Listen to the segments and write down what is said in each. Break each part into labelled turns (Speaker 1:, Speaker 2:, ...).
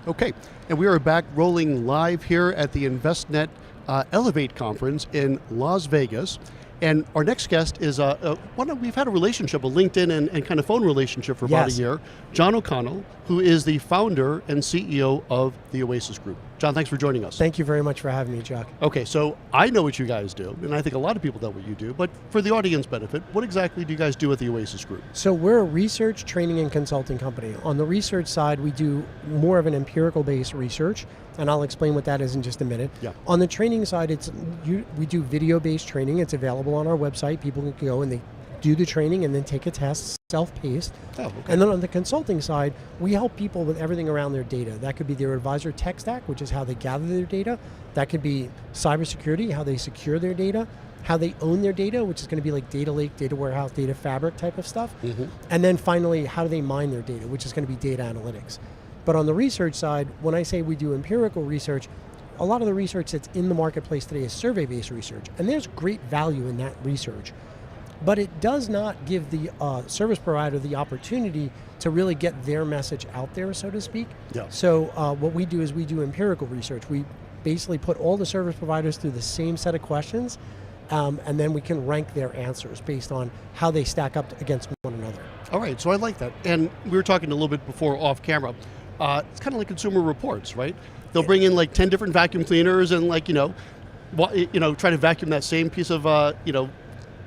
Speaker 1: Okay, and we are back rolling live here at the Envestnet Elevate Conference in Las Vegas. And our next guest is we've had a relationship, a LinkedIn and kind of phone relationship for about a year. John O'Connell, who is the founder and CEO of the Oasis Group. John, thanks for joining us.
Speaker 2: Thank you very much for having me, Chuck.
Speaker 1: Okay, so I know what you guys do, and I think a lot of people know what you do, but for the audience benefit, what exactly do you guys do at the Oasis Group?
Speaker 2: So we're a research, training, and consulting company. On the research side, we do more of an empirical-based research, and I'll explain what that is in just a minute.
Speaker 1: Yeah.
Speaker 2: On the training side, we do video-based training. It's available on our website. People can go and they do the training and then take a test, self-paced.
Speaker 1: Oh, okay.
Speaker 2: And then on the consulting side, we help people with everything around their data. That could be their advisor tech stack, which is how they gather their data. That could be cybersecurity, how they secure their data, how they own their data, which is going to be like data lake, data warehouse, data fabric type of stuff.
Speaker 1: Mm-hmm.
Speaker 2: And then finally, how do they mine their data, which is going to be data analytics. But on the research side, when I say we do empirical research, a lot of the research that's in the marketplace today is survey-based research, and there's great value in that research. But it does not give the service provider the opportunity to really get their message out there, so to speak.
Speaker 1: Yeah.
Speaker 2: So what we do is we do empirical research. We basically put all the service providers through the same set of questions, and then we can rank their answers based on how they stack up against one another.
Speaker 1: All right, so I like that. And we were talking a little bit before off camera. It's kind of like Consumer Reports, right? They'll bring in like 10 different vacuum cleaners and try to vacuum that same piece of,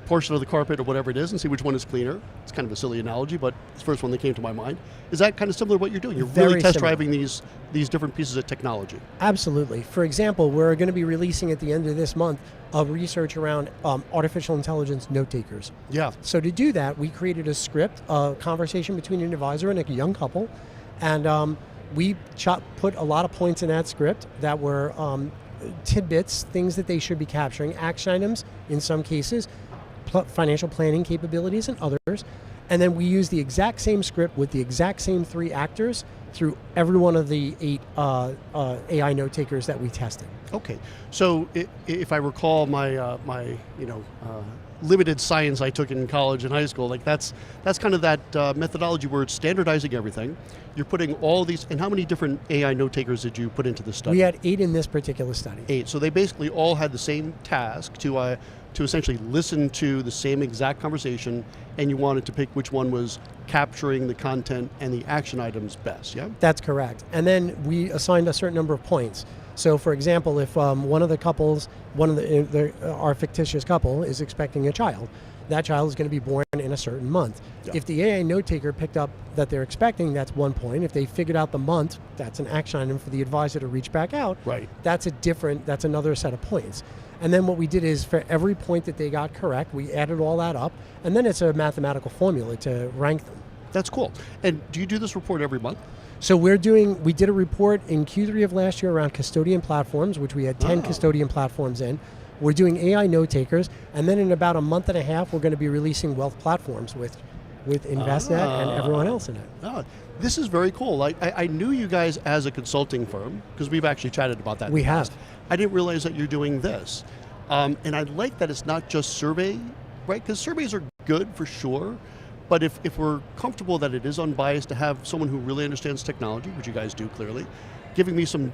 Speaker 1: portion of the carpet or whatever it is and see which one is cleaner. It's kind of a silly analogy, but it's the first one that came to my mind. Is that kind of similar to what you're doing? You're really test driving these different pieces of technology.
Speaker 2: Absolutely. For example, we're going to be releasing at the end of this month of research around artificial intelligence note takers.
Speaker 1: Yeah.
Speaker 2: So to do that, we created a script, a conversation between an advisor and a young couple, and we put a lot of points in that script that were tidbits, things that they should be capturing, action items in some cases, financial planning capabilities and others, and then we use the exact same script with the exact same 3 actors through every one of the 8 AI note takers that we tested.
Speaker 1: Okay, so if I recall my limited science I took in college and high school, like that's kind of that methodology where it's standardizing everything. You're putting all these, and how many different AI note takers did you put into the study?
Speaker 2: We had 8 in this particular study.
Speaker 1: 8, so they basically all had the same task to essentially listen to the same exact conversation, and you wanted to pick which one was capturing the content and the action items best, yeah?
Speaker 2: That's correct. And then we assigned a certain number of points. So for example, if one of the couples, our fictitious couple is expecting a child, that child is going to be born in a certain month.
Speaker 1: Yeah.
Speaker 2: If the AI note taker picked up that they're expecting, that's 1 point. If they figured out the month, that's an action item for the advisor to reach back out.
Speaker 1: Right.
Speaker 2: That's another set of points. And then what we did is for every point that they got correct, we added all that up, and then it's a mathematical formula to rank them.
Speaker 1: That's cool. And do you do this report every month?
Speaker 2: So we did a report in Q3 of last year around custodian platforms, which we had 10 custodian platforms in. We're doing AI note takers, and then in about a month and a half, we're going to be releasing wealth platforms with Envestnet and everyone else in it.
Speaker 1: Oh, this is very cool. I knew you guys as a consulting firm, because we've actually chatted about that.
Speaker 2: We have.
Speaker 1: I didn't realize that you're doing this. And I like that it's not just survey, right? Because surveys are good for sure, but if we're comfortable that it is unbiased, to have someone who really understands technology, which you guys do clearly, giving me some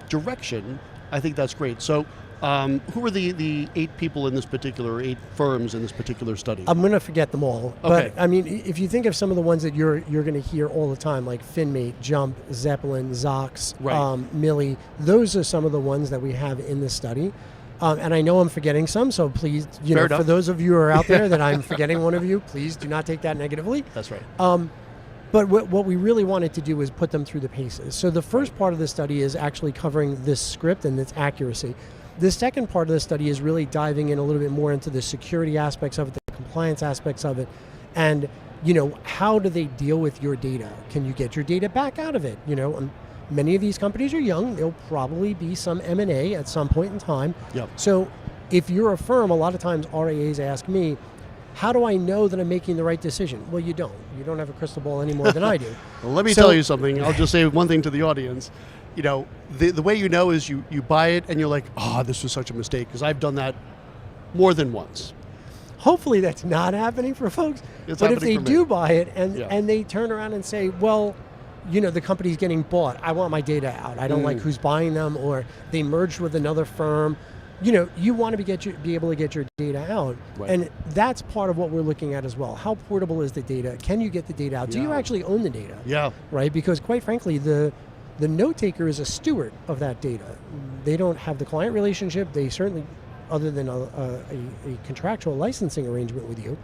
Speaker 1: direction, I think that's great. So who are the 8 people in this particular, 8 firms in this particular study?
Speaker 2: I'm going to forget them all.
Speaker 1: Okay.
Speaker 2: But I mean, if you think of some of the ones that you're going to hear all the time, like FinMate, Jump, Zeppelin, Zox,
Speaker 1: Right.
Speaker 2: Millie, those are some of the ones that we have in this study. And I know I'm forgetting some, so please, for those of you who are out there that I'm forgetting one of you, please do not take that negatively.
Speaker 1: That's right.
Speaker 2: But what we really wanted to do was put them through the paces. So the first part of the study is actually covering this script and its accuracy. The second part of the study is really diving in a little bit more into the security aspects of it, the compliance aspects of it, and how do they deal with your data? Can you get your data back out of it? Many of these companies are young. There'll probably be some M&A at some point in time.
Speaker 1: Yep.
Speaker 2: So if you're a firm, a lot of times RIAs ask me, how do I know that I'm making the right decision? Well, you don't. You don't have a crystal ball any more than I do.
Speaker 1: Well, let me tell you something. I'll just say one thing to the audience. The way you know is you buy it and you're like, this was such a mistake, because I've done that more than once.
Speaker 2: Hopefully that's not happening for folks.
Speaker 1: It's
Speaker 2: but if
Speaker 1: happening
Speaker 2: they
Speaker 1: for me.
Speaker 2: do buy it and they turn around and say, well, the company's getting bought. I want my data out. I don't like who's buying them, or they merged with another firm. You want to be able to get your data out.
Speaker 1: Right.
Speaker 2: And that's part of what we're looking at as well. How portable is the data? Can you get the data out? Do you actually own the data?
Speaker 1: Yeah.
Speaker 2: Right? Because quite frankly, the note taker is a steward of that data. They don't have the client relationship. They certainly, other than a contractual licensing arrangement with you,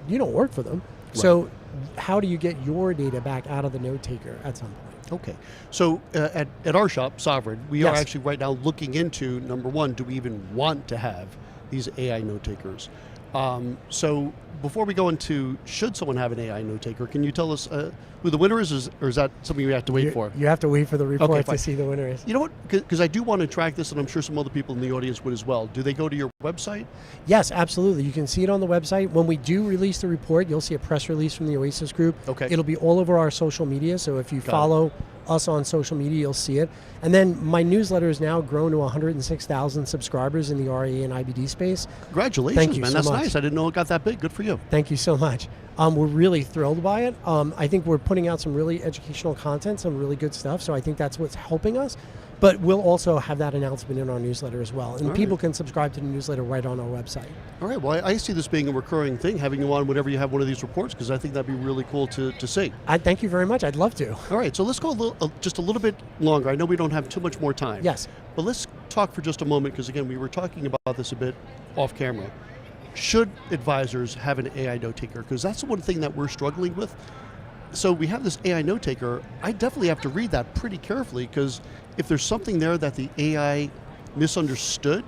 Speaker 2: you don't work for them. Right. So how do you get your data back out of the note taker at some point?
Speaker 1: Okay, so at our shop, Sovereign, we are actually right now looking into, number one, do we even want to have these AI note takers? So before we go into should someone have an AI note taker, can you tell us who the winner is, or is that something we have to wait for?
Speaker 2: You have to wait for the report to see the winner is.
Speaker 1: You know what, because I do want to track this, and I'm sure some other people in the audience would as well. Do they go to your website?
Speaker 2: Yes, absolutely. You can see it on the website. When we do release the report, you'll see a press release from the Oasis Group.
Speaker 1: Okay.
Speaker 2: It'll be all over our social media, so if you follow us on social media, you'll see it. And then my newsletter has now grown to 106,000 subscribers in the RIA and IBD space.
Speaker 1: Congratulations,
Speaker 2: Thank you
Speaker 1: man.
Speaker 2: so
Speaker 1: That's
Speaker 2: much.
Speaker 1: nice. I didn't know it got that big. Good for you.
Speaker 2: Thank you so much. We're really thrilled by it. I think we're putting out some really educational content, some really good stuff, so I think that's what's helping us. But we'll also have that announcement in our newsletter as well. And people can subscribe to the newsletter right on our website. All
Speaker 1: right. Well, I see this being a recurring thing, having you on whenever you have one of these reports, because I think that'd be really cool to see.
Speaker 2: Thank you very much. I'd love to.
Speaker 1: All right. So let's go just a little bit longer. I know we don't have too much more time.
Speaker 2: Yes.
Speaker 1: But let's talk for just a moment, because again, we were talking about this a bit off camera. Should advisors have an AI note taker? Because that's the one thing that we're struggling with. So we have this AI note taker. I definitely have to read that pretty carefully, because if there's something there that the AI misunderstood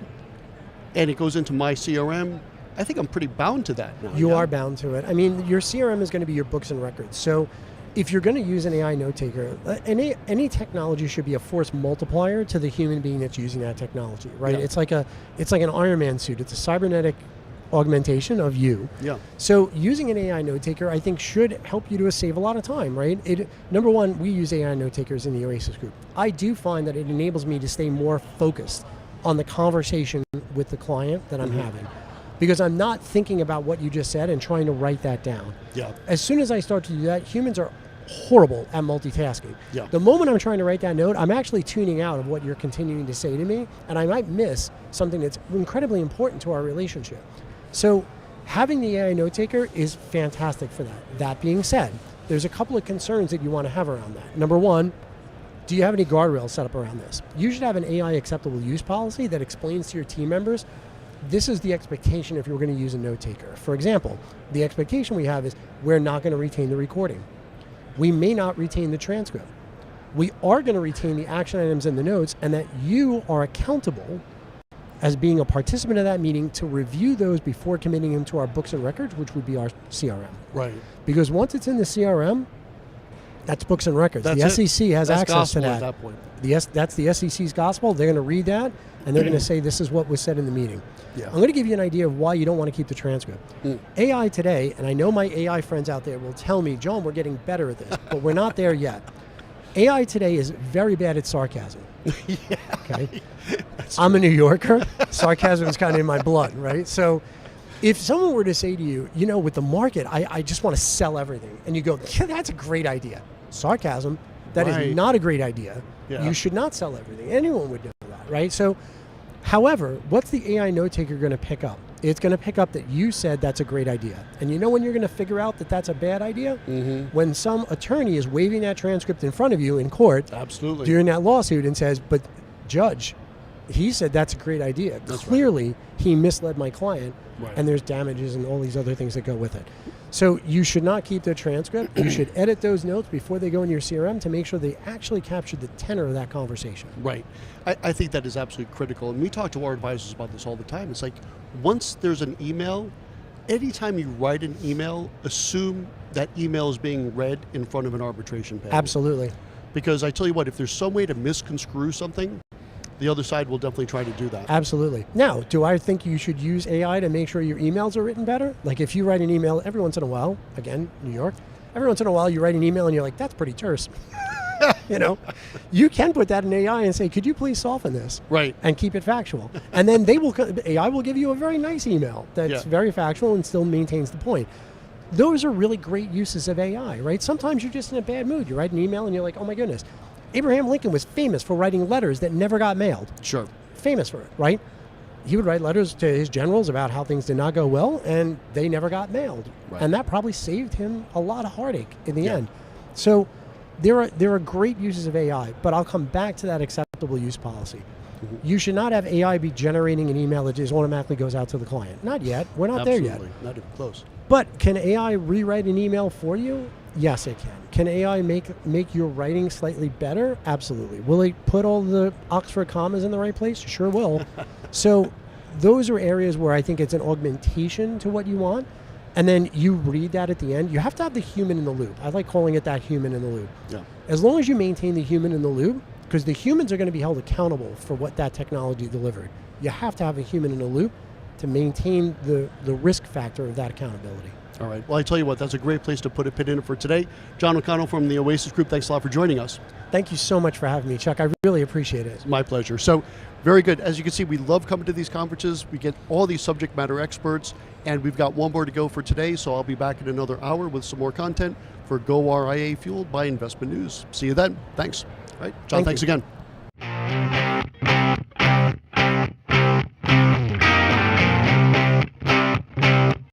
Speaker 1: and it goes into my CRM, I think I'm pretty bound to that now.
Speaker 2: You are bound to it. I mean, your CRM is going to be your books and records. So if you're going to use an AI note taker, any technology should be a force multiplier to the human being that's using that technology, right? Yeah. It's like an Iron Man suit. It's a cybernetic augmentation of you.
Speaker 1: Yeah.
Speaker 2: So using an AI note taker, I think, should help you to save a lot of time, right? Number one, we use AI note takers in the Oasis Group. I do find that it enables me to stay more focused on the conversation with the client that I'm having, because I'm not thinking about what you just said and trying to write that down.
Speaker 1: Yeah.
Speaker 2: As soon as I start to do that, humans are horrible at multitasking.
Speaker 1: Yeah.
Speaker 2: The moment I'm trying to write that note, I'm actually tuning out of what you're continuing to say to me, and I might miss something that's incredibly important to our relationship. So having the AI note taker is fantastic for that. That being said, there's a couple of concerns that you want to have around that. Number one, do you have any guardrails set up around this? You should have an AI acceptable use policy that explains to your team members, this is the expectation if you're going to use a note taker. For example, the expectation we have is we're not going to retain the recording. We may not retain the transcript. We are going to retain the action items in the notes, and that you are accountable as being a participant of that meeting to review those before committing them to our books and records, which would be our CRM.
Speaker 1: Right.
Speaker 2: Because once it's in the CRM, that's books and records.
Speaker 1: That's
Speaker 2: the SEC has access to that.
Speaker 1: At that point.
Speaker 2: That's the SEC's gospel. They're going to read that, and they're going to say this is what was said in the meeting.
Speaker 1: Yeah.
Speaker 2: I'm going to give you an idea of why you don't want to keep the transcript. AI today, and I know my AI friends out there will tell me, John, we're getting better at this, but we're not there yet. AI today is very bad at sarcasm.
Speaker 1: Yeah.
Speaker 2: Okay. I'm a New Yorker. Sarcasm is kind of in my blood, right? So if someone were to say to you, with the market, I just want to sell everything, and you go, yeah, that's a great idea. Sarcasm, that is not a great idea.
Speaker 1: Yeah.
Speaker 2: You should not sell everything. Anyone would know that, right? So, however, what's the AI note taker going to pick up? It's going to pick up that you said that's a great idea. And you know when you're going to figure out that that's a bad idea? When some attorney is waving that transcript in front of you in court.
Speaker 1: Absolutely.
Speaker 2: During that lawsuit and says, but judge, he said that's a great idea.
Speaker 1: That's
Speaker 2: Clearly, he misled my client,
Speaker 1: right.
Speaker 2: And there's damages and all these other things that go with it. So you should not keep the transcript. You should edit those notes before they go in your CRM to make sure they actually capture the tenor of that conversation.
Speaker 1: Right. I think that is absolutely critical. And we talk to our advisors about this all the time. It's like, once there's an email, anytime you write an email, assume that email is being read in front of an arbitration panel.
Speaker 2: Absolutely.
Speaker 1: Because I tell you what, if there's some way to misconstrue something, the other side will definitely try to do that.
Speaker 2: Absolutely. Now, do I think you should use AI to make sure your emails are written better? Like if you write an email every once in a while, again, New York, every once in a while you write an email and you're like, that's pretty terse. You can put that in AI and say, could you please soften this?
Speaker 1: Right.
Speaker 2: And keep it factual. And then AI will give you a very nice email that's very factual and still maintains the point. those are really great uses of AI, right? Sometimes you're just in a bad mood. You write an email and you're like, oh my goodness, Abraham Lincoln was famous for writing letters that never got mailed.
Speaker 1: Sure.
Speaker 2: Famous for it, right? He would write letters to his generals about how things did not go well, and they never got mailed.
Speaker 1: Right.
Speaker 2: And that probably saved him a lot of heartache in the end. So there are great uses of AI, but I'll come back to that acceptable use policy. You should not have AI be generating an email that just automatically goes out to the client. Not yet. We're not there yet.
Speaker 1: Not even close.
Speaker 2: But can AI rewrite an email for you? Yes, it can. Can AI make your writing slightly better? Absolutely. Will it put all the Oxford commas in the right place? Sure will. So those are areas where I think it's an augmentation to what you want. And then you read that at the end. You have to have the human in the loop. I like calling it that human in the loop.
Speaker 1: Yeah.
Speaker 2: As long as you maintain the human in the loop, because the humans are going to be held accountable for what that technology delivered. You have to have a human in the loop to maintain the risk factor of that accountability.
Speaker 1: All right. Well, I tell you what, that's a great place to put a pin in it for today. John O'Connell from the Oasis Group, thanks a lot for joining us.
Speaker 2: Thank you so much for having me, Chuck. I really appreciate it.
Speaker 1: It's my pleasure. So, very good. As you can see, we love coming to these conferences. We get all these subject matter experts, and we've got one more to go for today, so I'll be back in another hour with some more content for goRIA, fueled by Investment News. See you then. Thanks. All right. John, thanks again.